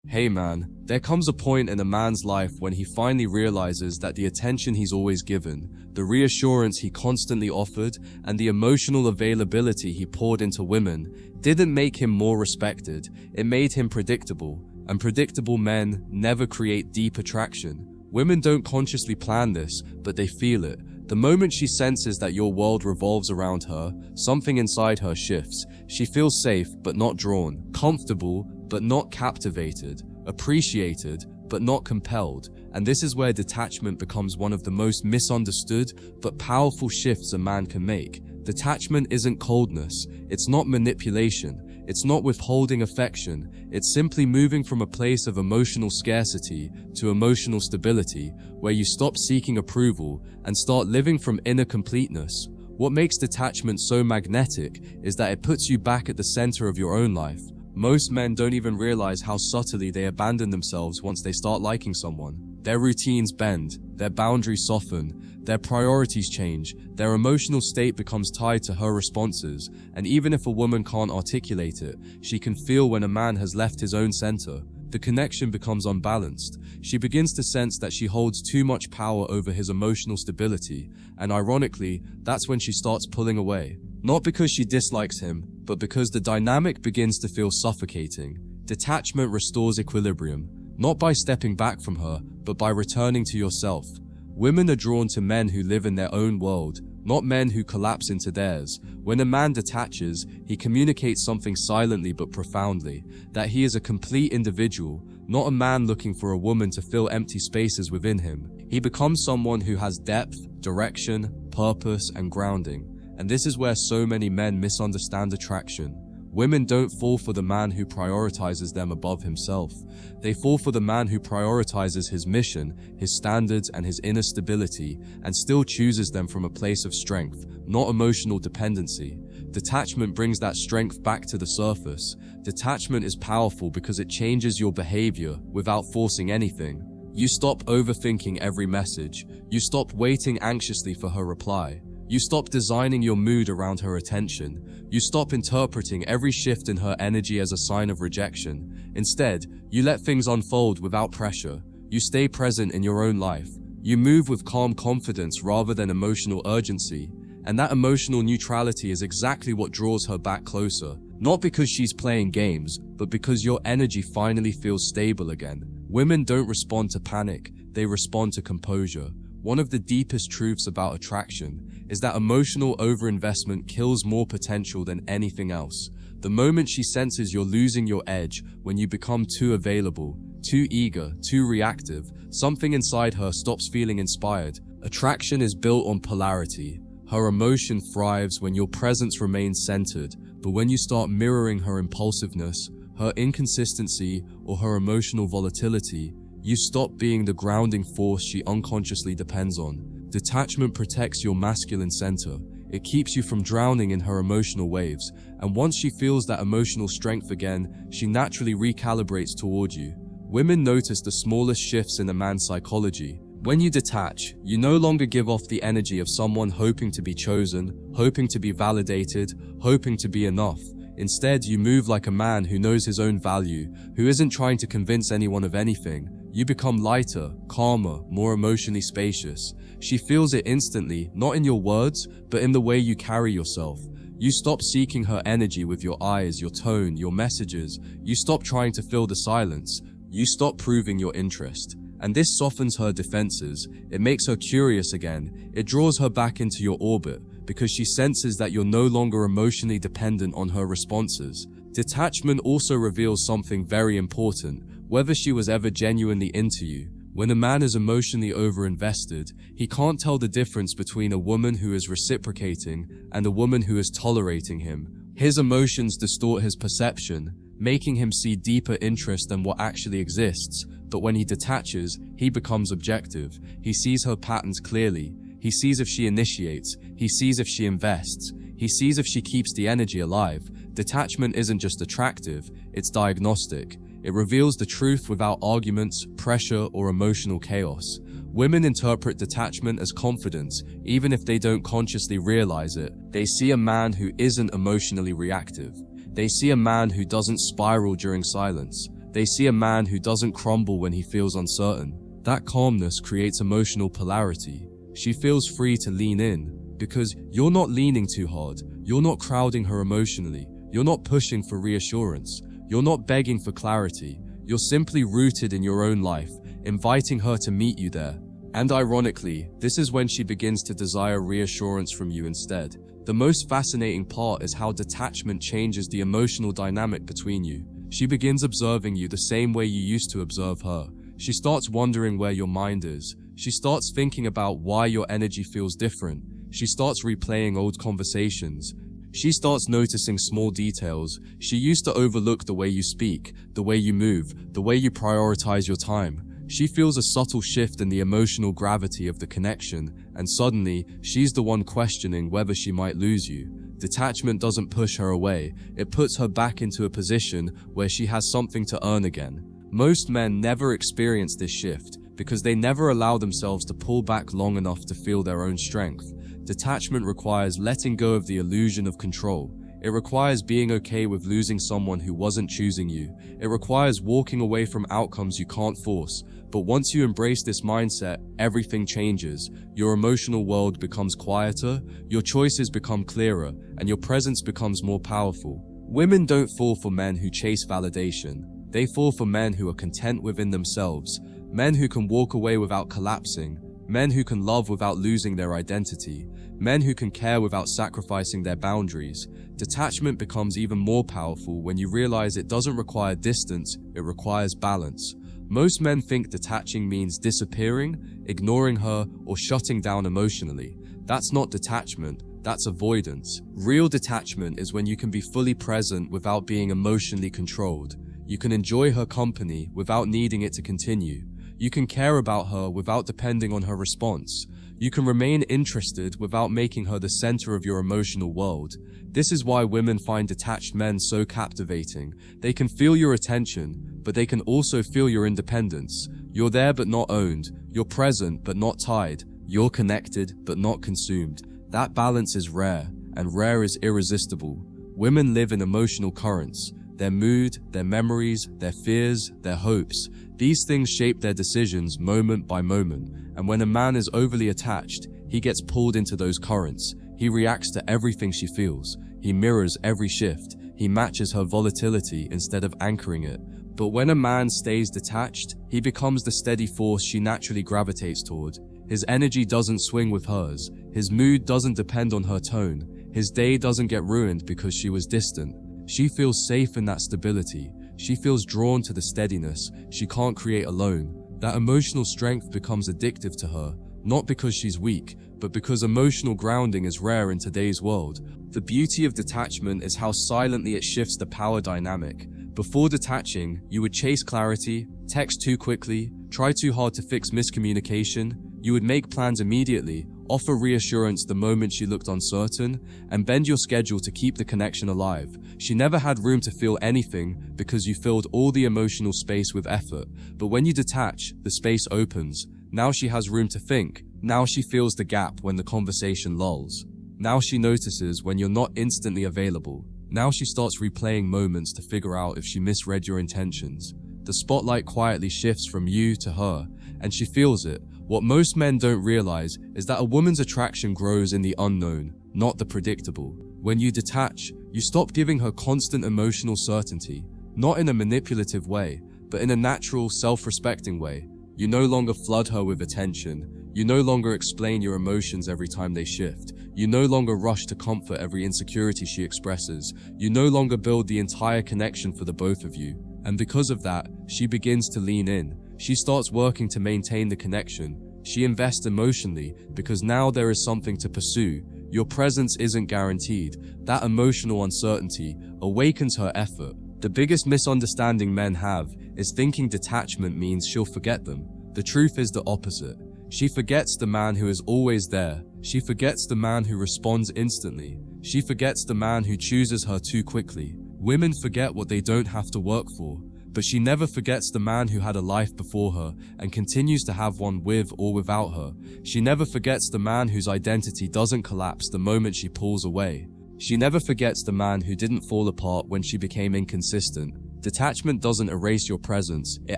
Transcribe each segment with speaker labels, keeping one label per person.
Speaker 1: Hey man, there comes a point in a man's life when he finally realizes that the attention he's always given, the reassurance he constantly offered, and the emotional availability he poured into women didn't make him more respected, it made him predictable, and predictable men never create deep attraction. Women don't consciously plan this, but they feel it. The moment she senses that your world revolves around her, something inside her shifts. She feels safe but not drawn, comfortable but not captivated, appreciated but not compelled. And this is where detachment becomes one of the most misunderstood but powerful shifts a man can make. Detachment isn't coldness, it's not manipulation, it's not withholding affection, it's simply moving from a place of emotional scarcity to emotional stability, where you stop seeking approval and start living from inner completeness. What makes detachment so magnetic is that it puts you back at the center of your own life. Most men don't even realize how subtly they abandon themselves once they start liking someone. Their routines bend, their boundaries soften, their priorities change, their emotional state becomes tied to her responses, and even if a woman can't articulate it, she can feel when a man has left his own center. The connection becomes unbalanced. She begins to sense that she holds too much power over his emotional stability, and ironically, that's when she starts pulling away. Not because she dislikes him, but because the dynamic begins to feel suffocating. Detachment restores equilibrium, not by stepping back from her, but by returning to yourself. Women are drawn to men who live in their own world, not men who collapse into theirs. When a man detaches, he communicates something silently but profoundly, that he is a complete individual, not a man looking for a woman to fill empty spaces within him. He becomes someone who has depth, direction, purpose, and grounding. And this is where so many men misunderstand attraction. Women don't fall for the man who prioritizes them above himself. They fall for the man who prioritizes his mission, his standards, and his inner stability, and still chooses them from a place of strength, not emotional dependency. Detachment brings that strength back to the surface. Detachment is powerful because it changes your behavior without forcing anything. You stop overthinking every message. You stop waiting anxiously for her reply. You stop designing your mood around her attention. You stop interpreting every shift in her energy as a sign of rejection. Instead, you let things unfold without pressure. You stay present in your own life. You move with calm confidence rather than emotional urgency. And that emotional neutrality is exactly what draws her back closer. Not because she's playing games, but because your energy finally feels stable again. Women don't respond to panic, they respond to composure. One of the deepest truths about attraction is that emotional overinvestment kills more potential than anything else. The moment she senses you're losing your edge, when you become too available, too eager, too reactive, something inside her stops feeling inspired. Attraction is built on polarity. Her emotion thrives when your presence remains centered, but when you start mirroring her impulsiveness, her inconsistency, or her emotional volatility, you stop being the grounding force she unconsciously depends on. Detachment protects your masculine center. It keeps you from drowning in her emotional waves, and once she feels that emotional strength again, she naturally recalibrates toward you. Women notice the smallest shifts in a man's psychology. When you detach, you no longer give off the energy of someone hoping to be chosen, hoping to be validated, hoping to be enough. Instead, you move like a man who knows his own value, who isn't trying to convince anyone of anything. You become lighter, calmer, more emotionally spacious. She feels it instantly, not in your words, but in the way you carry yourself. You stop seeking her energy with your eyes, your tone, your messages. You stop trying to fill the silence. You stop proving your interest. And this softens her defenses. It makes her curious again. It draws her back into your orbit, because she senses that you're no longer emotionally dependent on her responses. Detachment also reveals something very important, whether she was ever genuinely into you. When a man is emotionally overinvested, he can't tell the difference between a woman who is reciprocating and a woman who is tolerating him. His emotions distort his perception, making him see deeper interest than what actually exists. But when he detaches, he becomes objective. He sees her patterns clearly. He sees if she initiates. He sees if she invests. He sees if she keeps the energy alive. Detachment isn't just attractive, it's diagnostic. It reveals the truth without arguments, pressure, or emotional chaos. Women interpret detachment as confidence, even if they don't consciously realize it. They see a man who isn't emotionally reactive. They see a man who doesn't spiral during silence. They see a man who doesn't crumble when he feels uncertain. That calmness creates emotional polarity. She feels free to lean in because you're not leaning too hard. You're not crowding her emotionally. You're not pushing for reassurance. You're not begging for clarity. You're simply rooted in your own life, inviting her to meet you there. And ironically, this is when she begins to desire reassurance from you instead. The most fascinating part is how detachment changes the emotional dynamic between you. She begins observing you the same way you used to observe her. She starts wondering where your mind is. She starts thinking about why your energy feels different. She starts replaying old conversations. She starts noticing small details. She used to overlook the way you speak, the way you move, the way you prioritize your time. She feels a subtle shift in the emotional gravity of the connection, and suddenly, she's the one questioning whether she might lose you. Detachment doesn't push her away. It puts her back into a position where she has something to earn again. Most men never experience this shift because they never allow themselves to pull back long enough to feel their own strength. Detachment requires letting go of the illusion of control. It requires being okay with losing someone who wasn't choosing you. It requires walking away from outcomes you can't force. But once you embrace this mindset, everything changes. Your emotional world becomes quieter, your choices become clearer, and your presence becomes more powerful. Women don't fall for men who chase validation. They fall for men who are content within themselves, men who can walk away without collapsing, men who can love without losing their identity, men who can care without sacrificing their boundaries. Detachment becomes even more powerful when you realize it doesn't require distance, it requires balance. Most men think detaching means disappearing, ignoring her, or shutting down emotionally. That's not detachment, that's avoidance. Real detachment is when you can be fully present without being emotionally controlled. You can enjoy her company without needing it to continue. You can care about her without depending on her response. You can remain interested without making her the center of your emotional world. This is why women find detached men so captivating. They can feel your attention, but they can also feel your independence. You're there but not owned. You're present but not tied. You're connected but not consumed. That balance is rare, and rare is irresistible. Women live in emotional currents. Their mood, their memories, their fears, their hopes. These things shape their decisions moment by moment. And when a man is overly attached, he gets pulled into those currents. He reacts to everything she feels. He mirrors every shift. He matches her volatility instead of anchoring it. But when a man stays detached, he becomes the steady force she naturally gravitates toward. His energy doesn't swing with hers. His mood doesn't depend on her tone. His day doesn't get ruined because she was distant. She feels safe in that stability. She feels drawn to the steadiness she can't create alone. That emotional strength becomes addictive to her, not because she's weak, but because emotional grounding is rare in today's world. The beauty of detachment is how silently it shifts the power dynamic. Before detaching, you would chase clarity, text too quickly, try too hard to fix miscommunication. You would make plans immediately, offer reassurance the moment she looked uncertain, and bend your schedule to keep the connection alive. She never had room to feel anything because you filled all the emotional space with effort. But when you detach, the space opens. Now she has room to think. Now she feels the gap when the conversation lulls. Now she notices when you're not instantly available. Now she starts replaying moments to figure out if she misread your intentions. The spotlight quietly shifts from you to her, and she feels it. What most men don't realize is that a woman's attraction grows in the unknown, not the predictable. When you detach, you stop giving her constant emotional certainty, not in a manipulative way, but in a natural, self-respecting way. You no longer flood her with attention. You no longer explain your emotions every time they shift. You no longer rush to comfort every insecurity she expresses. You no longer build the entire connection for the both of you. And because of that, she begins to lean in. She starts working to maintain the connection. She invests emotionally because now there is something to pursue. Your presence isn't guaranteed. That emotional uncertainty awakens her effort. The biggest misunderstanding men have is thinking detachment means she'll forget them. The truth is the opposite. She forgets the man who is always there. She forgets the man who responds instantly. She forgets the man who chooses her too quickly. Women forget what they don't have to work for. But she never forgets the man who had a life before her and continues to have one with or without her. She never forgets the man whose identity doesn't collapse the moment she pulls away. She never forgets the man who didn't fall apart when she became inconsistent. Detachment doesn't erase your presence, it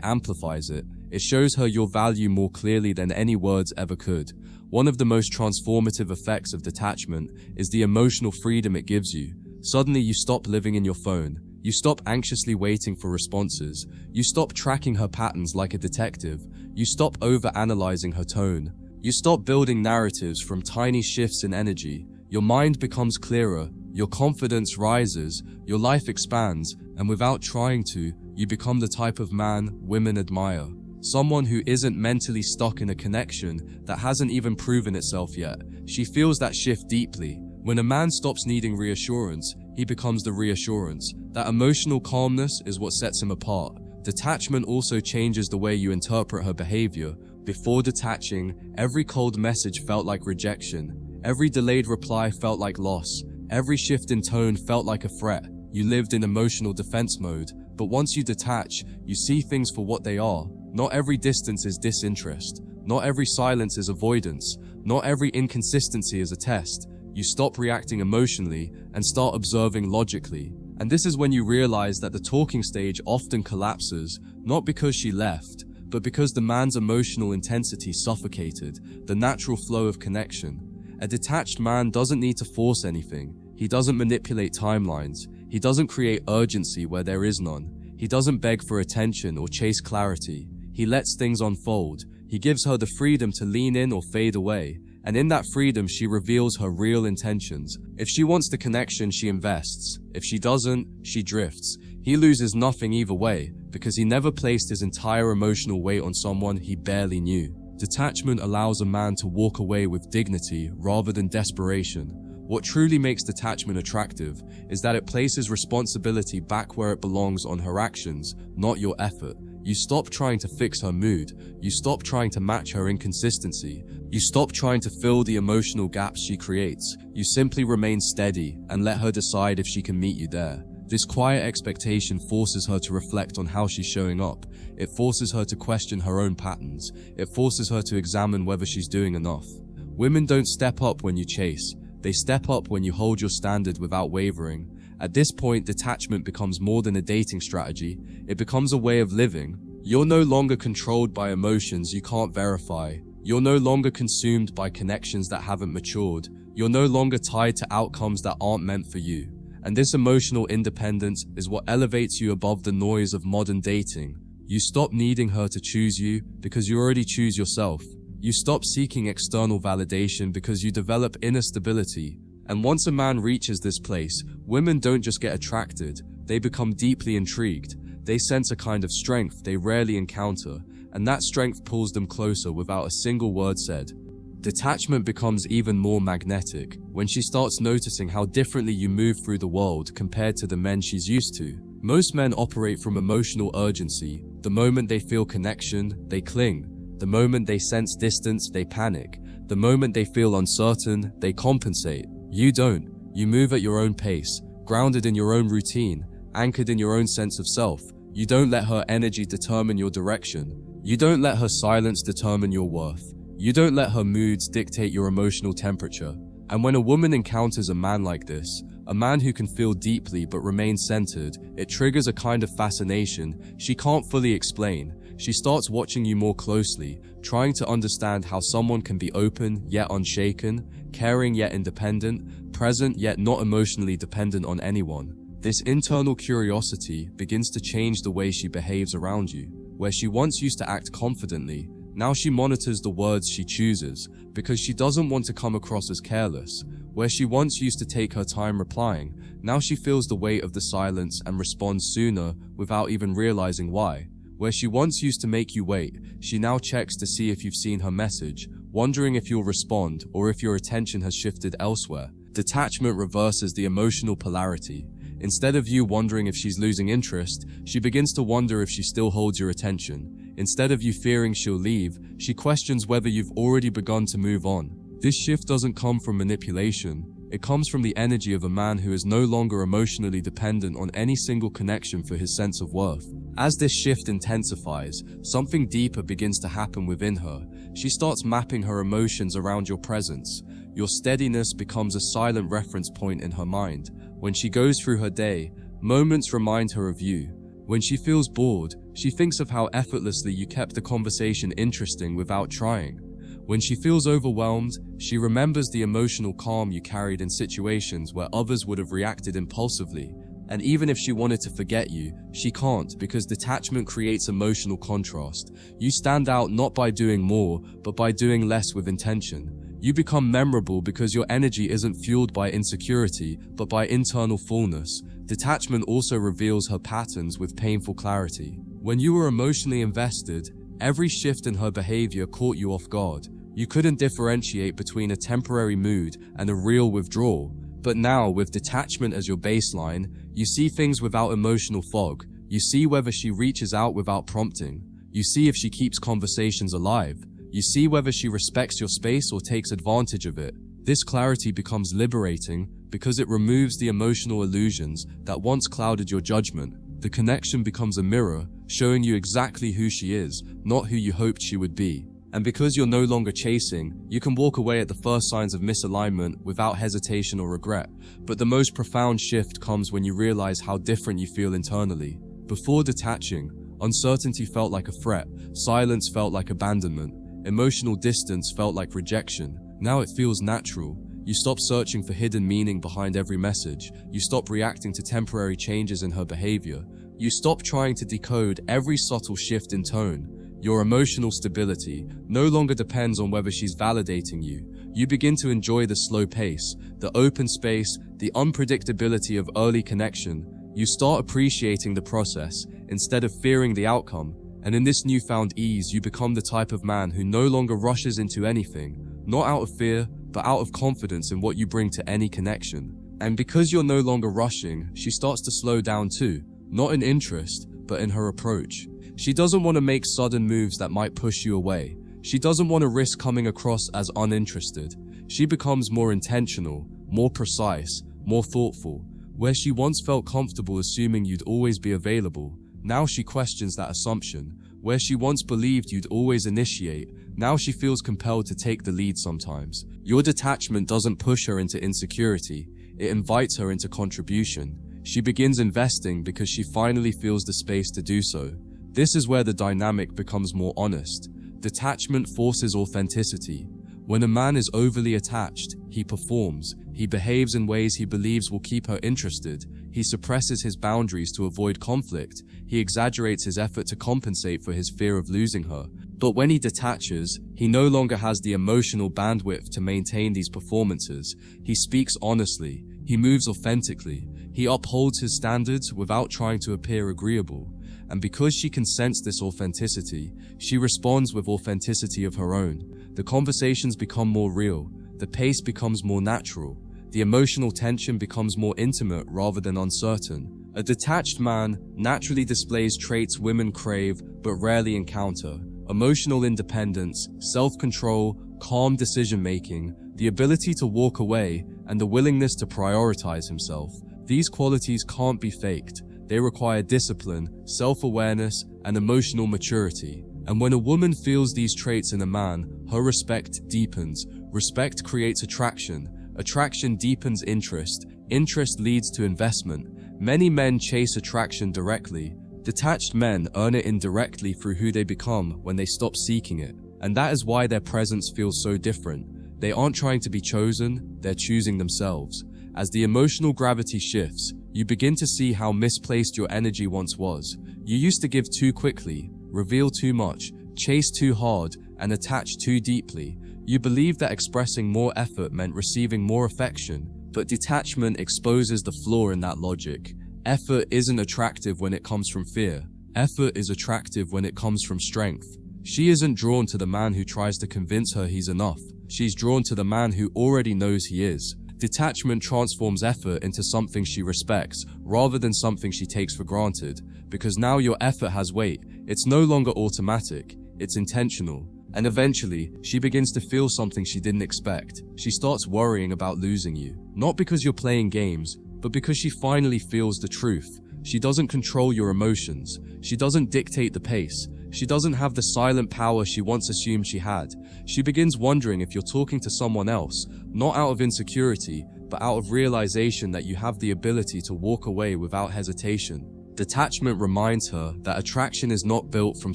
Speaker 1: amplifies it. It shows her your value more clearly than any words ever could. One of the most transformative effects of detachment is the emotional freedom it gives you. Suddenly you stop living in your phone. You stop anxiously waiting for responses. You stop tracking her patterns like a detective. You stop over-analyzing her tone. You stop building narratives from tiny shifts in energy. Your mind becomes clearer. Your confidence rises. Your life expands. And without trying to, you become the type of man women admire. Someone who isn't mentally stuck in a connection that hasn't even proven itself yet. She feels that shift deeply. When a man stops needing reassurance, he becomes the reassurance. That emotional calmness is what sets him apart. Detachment also changes the way you interpret her behavior. Before detaching, every cold message felt like rejection. Every delayed reply felt like loss. Every shift in tone felt like a threat. You lived in emotional defense mode. But once you detach, you see things for what they are. Not every distance is disinterest. Not every silence is avoidance. Not every inconsistency is a test. You stop reacting emotionally and start observing logically. And this is when you realize that the talking stage often collapses, not because she left, but because the man's emotional intensity suffocated the natural flow of connection. A detached man doesn't need to force anything. He doesn't manipulate timelines. He doesn't create urgency where there is none. He doesn't beg for attention or chase clarity. He lets things unfold. He gives her the freedom to lean in or fade away. And in that freedom, she reveals her real intentions. If she wants the connection, she invests. If she doesn't, she drifts. He loses nothing either way, because he never placed his entire emotional weight on someone he barely knew. Detachment allows a man to walk away with dignity rather than desperation. What truly makes detachment attractive is that it places responsibility back where it belongs on her actions, not your effort. You stop trying to fix her mood. You stop trying to match her inconsistency. You stop trying to fill the emotional gaps she creates. You simply remain steady and let her decide if she can meet you there. This quiet expectation forces her to reflect on how she's showing up. It forces her to question her own patterns. It forces her to examine whether she's doing enough. Women don't step up when you chase. They step up when you hold your standard without wavering. At this point, detachment becomes more than a dating strategy. It becomes a way of living. You're no longer controlled by emotions you can't verify. You're no longer consumed by connections that haven't matured. You're no longer tied to outcomes that aren't meant for you. And this emotional independence is what elevates you above the noise of modern dating. You stop needing her to choose you because you already choose yourself. You stop seeking external validation because you develop inner stability. And once a man reaches this place, women don't just get attracted, they become deeply intrigued. They sense a kind of strength they rarely encounter, and that strength pulls them closer without a single word said. Detachment becomes even more magnetic when she starts noticing how differently you move through the world compared to the men she's used to. Most men operate from emotional urgency. The moment they feel connection, they cling. The moment they sense distance, they panic. The moment they feel uncertain, they compensate. You don't. You move at your own pace, grounded in your own routine, anchored in your own sense of self. You don't let her energy determine your direction. You don't let her silence determine your worth. You don't let her moods dictate your emotional temperature. And when a woman encounters a man like this, a man who can feel deeply but remain centered, it triggers a kind of fascination she can't fully explain. She starts watching you more closely, trying to understand how someone can be open yet unshaken, caring yet independent, present yet not emotionally dependent on anyone. This internal curiosity begins to change the way she behaves around you. Where she once used to act confidently, now she monitors the words she chooses because she doesn't want to come across as careless. Where she once used to take her time replying, now she feels the weight of the silence and responds sooner without even realizing why. Where she once used to make you wait, she now checks to see if you've seen her message, wondering if you'll respond or if your attention has shifted elsewhere. Detachment reverses the emotional polarity. Instead of you wondering if she's losing interest, she begins to wonder if she still holds your attention. Instead of you fearing she'll leave, she questions whether you've already begun to move on. This shift doesn't come from manipulation. It comes from the energy of a man who is no longer emotionally dependent on any single connection for his sense of worth. As this shift intensifies, something deeper begins to happen within her. She starts mapping her emotions around your presence. Your steadiness becomes a silent reference point in her mind. When she goes through her day, moments remind her of you. When she feels bored, she thinks of how effortlessly you kept the conversation interesting without trying. When she feels overwhelmed, she remembers the emotional calm you carried in situations where others would have reacted impulsively. And even if she wanted to forget you, she can't, because detachment creates emotional contrast. You stand out not by doing more, but by doing less with intention. You become memorable because your energy isn't fueled by insecurity, but by internal fullness. Detachment also reveals her patterns with painful clarity. When you were emotionally invested, every shift in her behavior caught you off guard. You couldn't differentiate between a temporary mood and a real withdrawal. But now, with detachment as your baseline, you see things without emotional fog. You see whether she reaches out without prompting. You see if she keeps conversations alive. You see whether she respects your space or takes advantage of it. This clarity becomes liberating because it removes the emotional illusions that once clouded your judgment. The connection becomes a mirror, showing you exactly who she is, not who you hoped she would be. And because you're no longer chasing, you can walk away at the first signs of misalignment without hesitation or regret. But the most profound shift comes when you realize how different you feel internally. Before detaching, uncertainty felt like a threat, silence felt like abandonment, emotional distance felt like rejection. Now it feels natural. You stop searching for hidden meaning behind every message. You stop reacting to temporary changes in her behavior. You stop trying to decode every subtle shift in tone. Your emotional stability no longer depends on whether she's validating you. You begin to enjoy the slow pace, the open space, the unpredictability of early connection. You start appreciating the process instead of fearing the outcome. And in this newfound ease, you become the type of man who no longer rushes into anything, not out of fear, but out of confidence in what you bring to any connection. And because you're no longer rushing, she starts to slow down too, not in interest, but in her approach. She doesn't want to make sudden moves that might push you away. She doesn't want to risk coming across as uninterested. She becomes more intentional, more precise, more thoughtful. Where she once felt comfortable assuming you'd always be available, now she questions that assumption. Where she once believed you'd always initiate, now she feels compelled to take the lead sometimes. Your detachment doesn't push her into insecurity, it invites her into contribution. She begins investing because she finally feels the space to do so. This is where the dynamic becomes more honest. Detachment forces authenticity. When a man is overly attached, he performs. He behaves in ways he believes will keep her interested. He suppresses his boundaries to avoid conflict. He exaggerates his effort to compensate for his fear of losing her. But when he detaches, he no longer has the emotional bandwidth to maintain these performances. He speaks honestly. He moves authentically. He upholds his standards without trying to appear agreeable. And because she can sense this authenticity, she responds with authenticity of her own. The conversations become more real. The pace becomes more natural. The emotional tension becomes more intimate rather than uncertain. A detached man naturally displays traits women crave but rarely encounter: emotional independence, self-control, calm decision-making, the ability to walk away, and the willingness to prioritize himself. These qualities can't be faked. They require discipline, self-awareness, and emotional maturity. And when a woman feels these traits in a man, her respect deepens. Respect creates attraction. Attraction deepens interest. Interest leads to investment. Many men chase attraction directly. Detached men earn it indirectly through who they become when they stop seeking it. And that is why their presence feels so different. They aren't trying to be chosen, they're choosing themselves. As the emotional gravity shifts, you begin to see how misplaced your energy once was. You used to give too quickly, reveal too much, chase too hard, and attach too deeply. You believed that expressing more effort meant receiving more affection, but detachment exposes the flaw in that logic. Effort isn't attractive when it comes from fear. Effort is attractive when it comes from strength. She isn't drawn to the man who tries to convince her he's enough. She's drawn to the man who already knows he is. Detachment transforms effort into something she respects, rather than something she takes for granted. Because now your effort has weight. It's no longer automatic, it's intentional. And eventually, she begins to feel something she didn't expect. She starts worrying about losing you. Not because you're playing games, but because she finally feels the truth. She doesn't control your emotions. She doesn't dictate the pace. She doesn't have the silent power she once assumed she had. She begins wondering if you're talking to someone else, not out of insecurity, but out of realization that you have the ability to walk away without hesitation. Detachment reminds her that attraction is not built from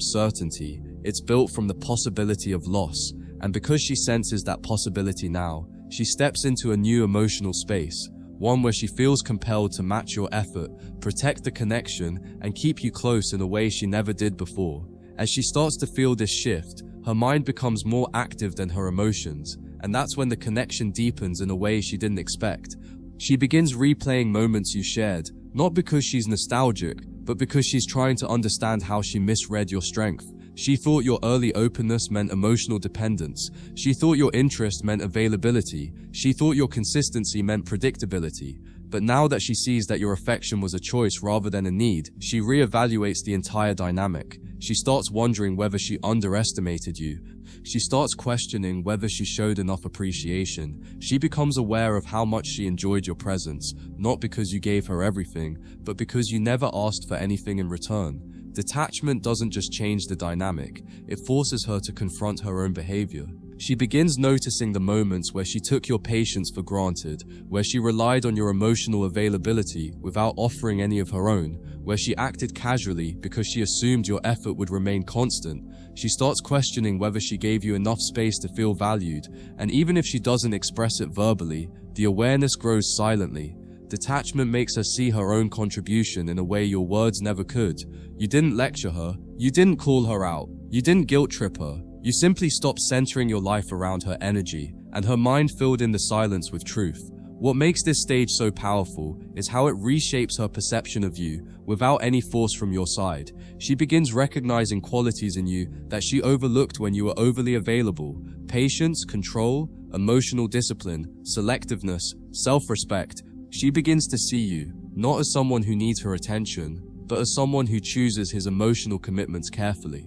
Speaker 1: certainty, it's built from the possibility of loss, and because she senses that possibility now, she steps into a new emotional space, one where she feels compelled to match your effort, protect the connection, and keep you close in a way she never did before. As she starts to feel this shift, her mind becomes more active than her emotions, and that's when the connection deepens in a way she didn't expect. She begins replaying moments you shared, not because she's nostalgic, but because she's trying to understand how she misread your strength. She thought your early openness meant emotional dependence. She thought your interest meant availability. She thought your consistency meant predictability. But now that she sees that your affection was a choice rather than a need, she reevaluates the entire dynamic. She starts wondering whether she underestimated you. She starts questioning whether she showed enough appreciation. She becomes aware of how much she enjoyed your presence, not because you gave her everything, but because you never asked for anything in return. Detachment doesn't just change the dynamic, it forces her to confront her own behavior. She begins noticing the moments where she took your patience for granted, where she relied on your emotional availability without offering any of her own, where she acted casually because she assumed your effort would remain constant. She starts questioning whether she gave you enough space to feel valued, and even if she doesn't express it verbally, the awareness grows silently. Detachment makes her see her own contribution in a way your words never could. You didn't lecture her, you didn't call her out, you didn't guilt trip her. You simply stopped centering your life around her energy, and her mind filled in the silence with truth. What makes this stage so powerful is how it reshapes her perception of you without any force from your side. She begins recognizing qualities in you that she overlooked when you were overly available: patience, control, emotional discipline, selectiveness, self-respect. She begins to see you, not as someone who needs her attention, but as someone who chooses his emotional commitments carefully.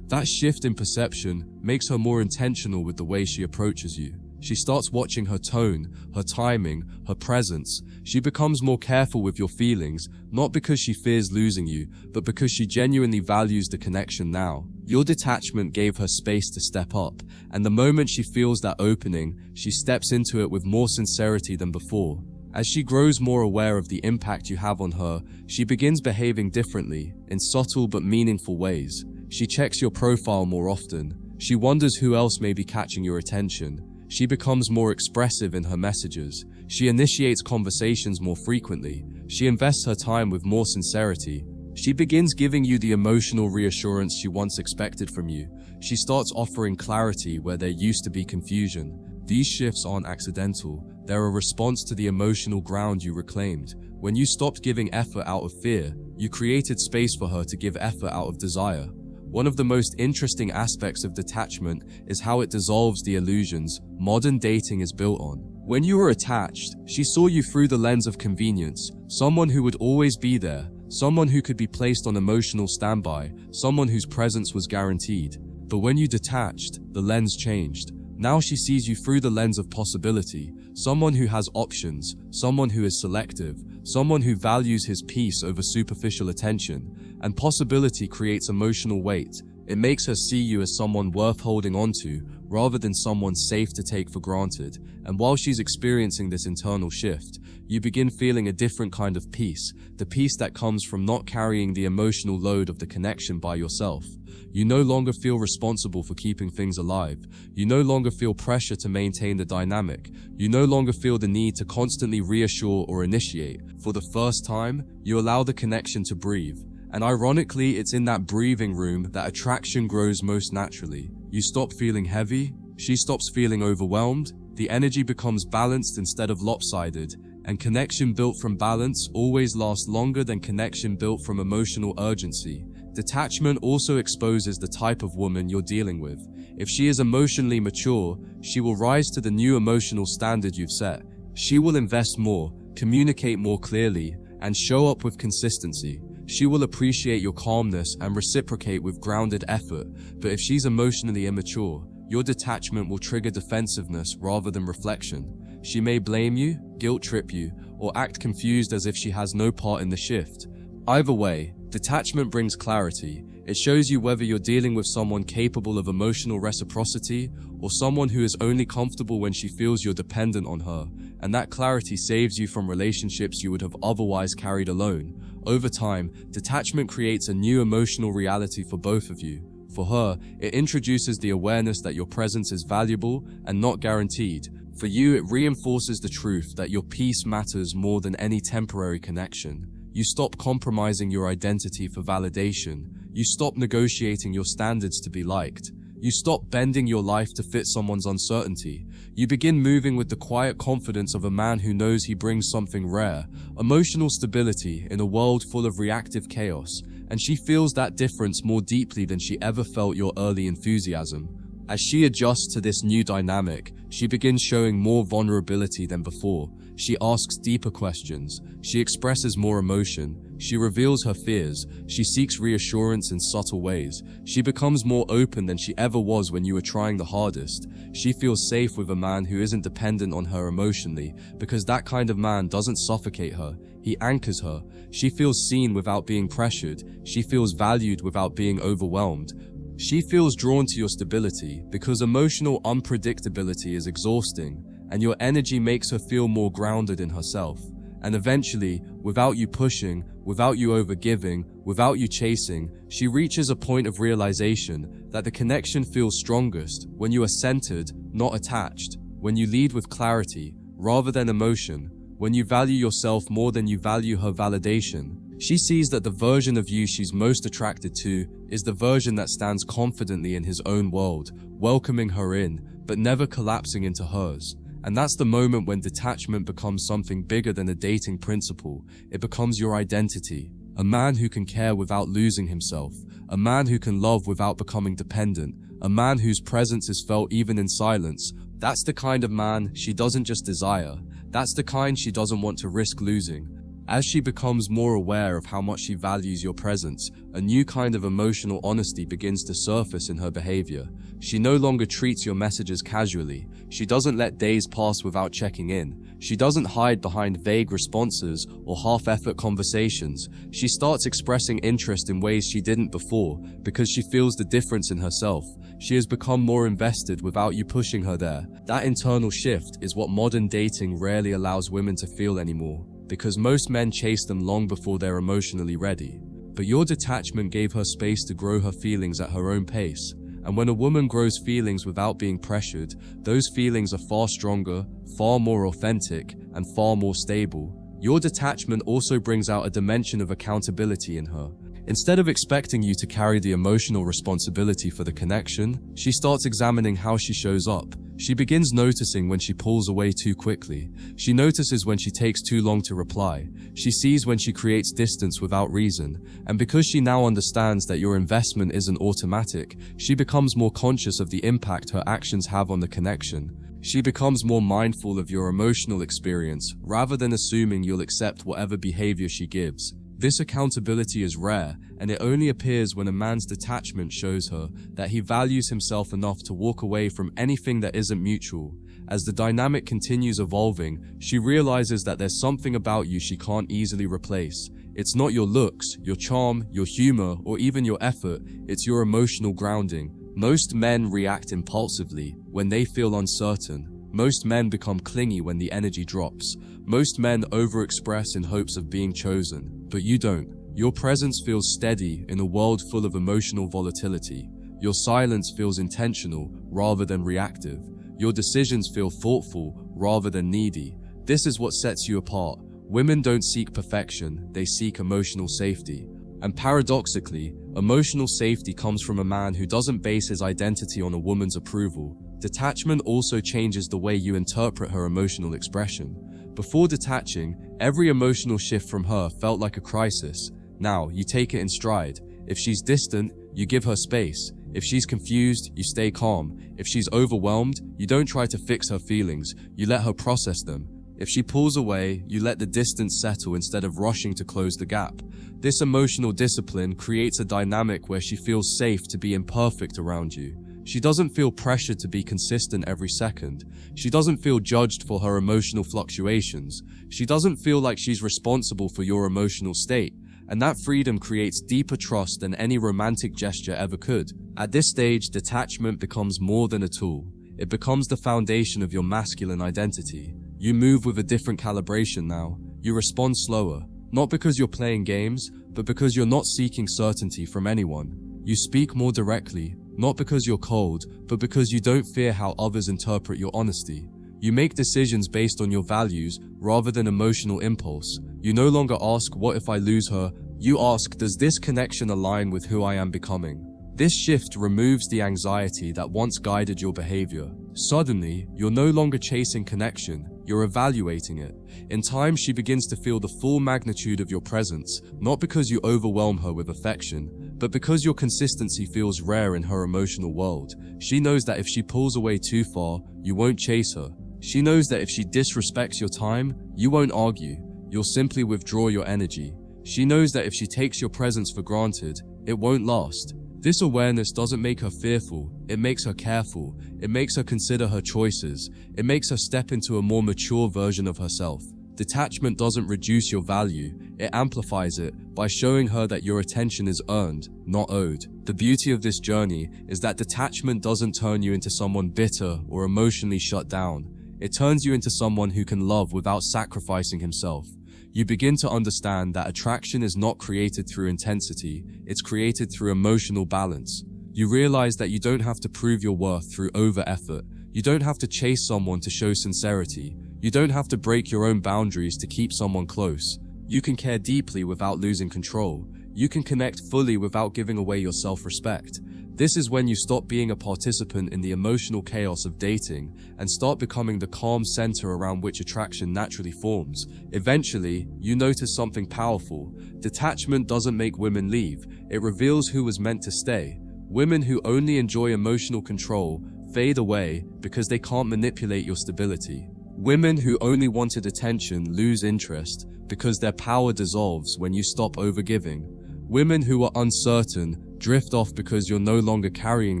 Speaker 1: That shift in perception makes her more intentional with the way she approaches you. She starts watching her tone, her timing, her presence. She becomes more careful with your feelings, not because she fears losing you, but because she genuinely values the connection now. Your detachment gave her space to step up, and the moment she feels that opening, she steps into it with more sincerity than before. As she grows more aware of the impact you have on her, she begins behaving differently, in subtle but meaningful ways. She checks your profile more often. She wonders who else may be catching your attention. She becomes more expressive in her messages. She initiates conversations more frequently. She invests her time with more sincerity. She begins giving you the emotional reassurance she once expected from you. She starts offering clarity where there used to be confusion. These shifts aren't accidental. They're a response to the emotional ground you reclaimed. When you stopped giving effort out of fear, you created space for her to give effort out of desire. One of the most interesting aspects of detachment is how it dissolves the illusions modern dating is built on. When you were attached, she saw you through the lens of convenience, someone who would always be there, someone who could be placed on emotional standby, someone whose presence was guaranteed. But when you detached, the lens changed. Now she sees you through the lens of possibility, someone who has options, someone who is selective, someone who values his peace over superficial attention. And possibility creates emotional weight. It makes her see you as someone worth holding onto, rather than someone safe to take for granted. And while she's experiencing this internal shift, you begin feeling a different kind of peace, the peace that comes from not carrying the emotional load of the connection by yourself. You no longer feel responsible for keeping things alive. You no longer feel pressure to maintain the dynamic. You no longer feel the need to constantly reassure or initiate. For the first time, you allow the connection to breathe. And ironically, it's in that breathing room that attraction grows most naturally. You stop feeling heavy, she stops feeling overwhelmed, the energy becomes balanced instead of lopsided, and connection built from balance always lasts longer than connection built from emotional urgency. Detachment also exposes the type of woman you're dealing with. If she is emotionally mature, she will rise to the new emotional standard you've set. She will invest more, communicate more clearly, and show up with consistency. She will appreciate your calmness and reciprocate with grounded effort. But if she's emotionally immature, your detachment will trigger defensiveness rather than reflection. She may blame you, guilt trip you, or act confused as if she has no part in the shift. Either way, detachment brings clarity. It shows you whether you're dealing with someone capable of emotional reciprocity or someone who is only comfortable when she feels you're dependent on her. and that clarity saves you from relationships you would have otherwise carried alone. Over time, detachment creates a new emotional reality for both of you. For her, it introduces the awareness that your presence is valuable and not guaranteed. For you, it reinforces the truth that your peace matters more than any temporary connection. You stop compromising your identity for validation. You stop negotiating your standards to be liked. You stop bending your life to fit someone's uncertainty. You begin moving with the quiet confidence of a man who knows he brings something rare, emotional stability in a world full of reactive chaos, and she feels that difference more deeply than she ever felt your early enthusiasm. As she adjusts to this new dynamic, she begins showing more vulnerability than before. She asks deeper questions. She expresses more emotion. She reveals her fears. She seeks reassurance in subtle ways. She becomes more open than she ever was when you were trying the hardest. She feels safe with a man who isn't dependent on her emotionally, because that kind of man doesn't suffocate her. He anchors her. She feels seen without being pressured. She feels valued without being overwhelmed. She feels drawn to your stability because emotional unpredictability is exhausting, and your energy makes her feel more grounded in herself. And eventually, without you pushing, without you overgiving, without you chasing, she reaches a point of realization that the connection feels strongest when you are centered, not attached, when you lead with clarity rather than emotion, when you value yourself more than you value her validation. She sees that the version of you she's most attracted to is the version that stands confidently in his own world, welcoming her in, but never collapsing into hers. And that's the moment when detachment becomes something bigger than a dating principle. It becomes your identity. A man who can care without losing himself. A man who can love without becoming dependent. A man whose presence is felt even in silence. That's the kind of man she doesn't just desire. That's the kind she doesn't want to risk losing. As she becomes more aware of how much she values your presence, a new kind of emotional honesty begins to surface in her behavior. She no longer treats your messages casually. She doesn't let days pass without checking in. She doesn't hide behind vague responses or half-effort conversations. She starts expressing interest in ways she didn't before because she feels the difference in herself. She has become more invested without you pushing her there. That internal shift is what modern dating rarely allows women to feel anymore, because most men chase them long before they're emotionally ready. But your detachment gave her space to grow her feelings at her own pace. And when a woman grows feelings without being pressured, those feelings are far stronger, far more authentic, and far more stable. Your detachment also brings out a dimension of accountability in her. Instead of expecting you to carry the emotional responsibility for the connection, she starts examining how she shows up. She begins noticing when she pulls away too quickly. She notices when she takes too long to reply. She sees when she creates distance without reason. And because she now understands that your investment isn't automatic, she becomes more conscious of the impact her actions have on the connection. She becomes more mindful of your emotional experience, rather than assuming you'll accept whatever behavior she gives. This accountability is rare, and it only appears when a man's detachment shows her that he values himself enough to walk away from anything that isn't mutual. As the dynamic continues evolving, she realizes that there's something about you she can't easily replace. It's not your looks, your charm, your humor, or even your effort. It's your emotional grounding. Most men react impulsively when they feel uncertain. Most men become clingy when the energy drops. Most men overexpress in hopes of being chosen. But you don't. Your presence feels steady in a world full of emotional volatility. Your silence feels intentional rather than reactive. Your decisions feel thoughtful rather than needy. This is what sets you apart. Women don't seek perfection, they seek emotional safety. And paradoxically, emotional safety comes from a man who doesn't base his identity on a woman's approval. Detachment also changes the way you interpret her emotional expression. Before detaching, every emotional shift from her felt like a crisis. Now, you take it in stride. If she's distant, you give her space. If she's confused, you stay calm. If she's overwhelmed, you don't try to fix her feelings, you let her process them. If she pulls away, you let the distance settle instead of rushing to close the gap. This emotional discipline creates a dynamic where she feels safe to be imperfect around you. She doesn't feel pressured to be consistent every second. She doesn't feel judged for her emotional fluctuations. She doesn't feel like she's responsible for your emotional state. And that freedom creates deeper trust than any romantic gesture ever could. At this stage, detachment becomes more than a tool. It becomes the foundation of your masculine identity. You move with a different calibration now. You respond slower, not because you're playing games, but because you're not seeking certainty from anyone. You speak more directly, not because you're cold, but because you don't fear how others interpret your honesty. You make decisions based on your values rather than emotional impulse. You no longer ask, what if I lose her? You ask, does this connection align with who I am becoming? This shift removes the anxiety that once guided your behavior. Suddenly, you're no longer chasing connection, you're evaluating it. In time, she begins to feel the full magnitude of your presence, not because you overwhelm her with affection, but because your consistency feels rare in her emotional world. She knows that if she pulls away too far, you won't chase her. She knows that if she disrespects your time, you won't argue, you'll simply withdraw your energy. She knows that if she takes your presence for granted, it won't last. This awareness doesn't make her fearful, it makes her careful, it makes her consider her choices, it makes her step into a more mature version of herself. Detachment doesn't reduce your value, it amplifies it by showing her that your attention is earned, not owed. The beauty of this journey is that detachment doesn't turn you into someone bitter or emotionally shut down. It turns you into someone who can love without sacrificing himself. You begin to understand that attraction is not created through intensity, it's created through emotional balance. You realize that you don't have to prove your worth through over-effort. You don't have to chase someone to show sincerity. You don't have to break your own boundaries to keep someone close. You can care deeply without losing control. You can connect fully without giving away your self-respect. This is when you stop being a participant in the emotional chaos of dating and start becoming the calm center around which attraction naturally forms. Eventually, you notice something powerful. Detachment doesn't make women leave, it reveals who was meant to stay. Women who only enjoy emotional control fade away because they can't manipulate your stability. Women who only wanted attention lose interest because their power dissolves when you stop overgiving. Women who are uncertain drift off because you're no longer carrying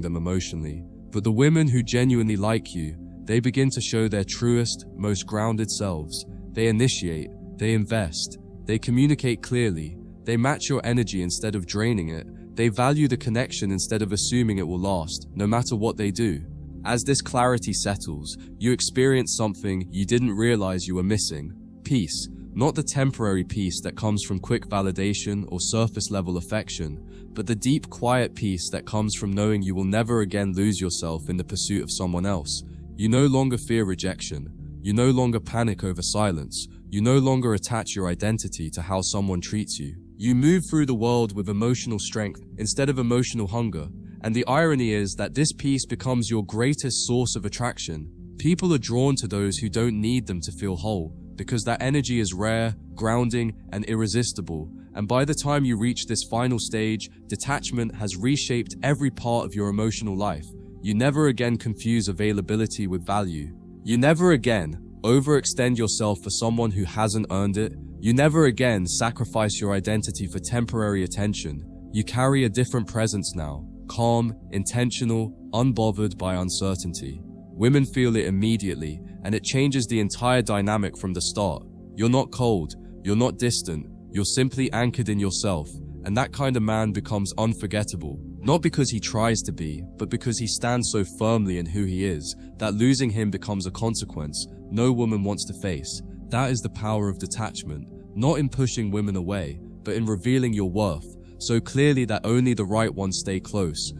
Speaker 1: them emotionally. But the women who genuinely like you, they begin to show their truest, most grounded selves. They initiate, they invest, they communicate clearly, they match your energy instead of draining it, they value the connection instead of assuming it will last, no matter what they do. As this clarity settles, you experience something you didn't realize you were missing: peace. Not the temporary peace that comes from quick validation or surface-level affection, but the deep, quiet peace that comes from knowing you will never again lose yourself in the pursuit of someone else. You no longer fear rejection. You no longer panic over silence. You no longer attach your identity to how someone treats you. You move through the world with emotional strength instead of emotional hunger, and the irony is that this peace becomes your greatest source of attraction. People are drawn to those who don't need them to feel whole, because that energy is rare, grounding, and irresistible. And by the time you reach this final stage, detachment has reshaped every part of your emotional life. You never again confuse availability with value. You never again overextend yourself for someone who hasn't earned it. You never again sacrifice your identity for temporary attention. You carry a different presence now, calm, intentional, unbothered by uncertainty. Women feel it immediately, and it changes the entire dynamic from the start. You're not cold, you're not distant, you're simply anchored in yourself, and that kind of man becomes unforgettable. Not because he tries to be, but because he stands so firmly in who he is, that losing him becomes a consequence no woman wants to face. That is the power of detachment, not in pushing women away, but in revealing your worth so clearly that only the right ones stay close.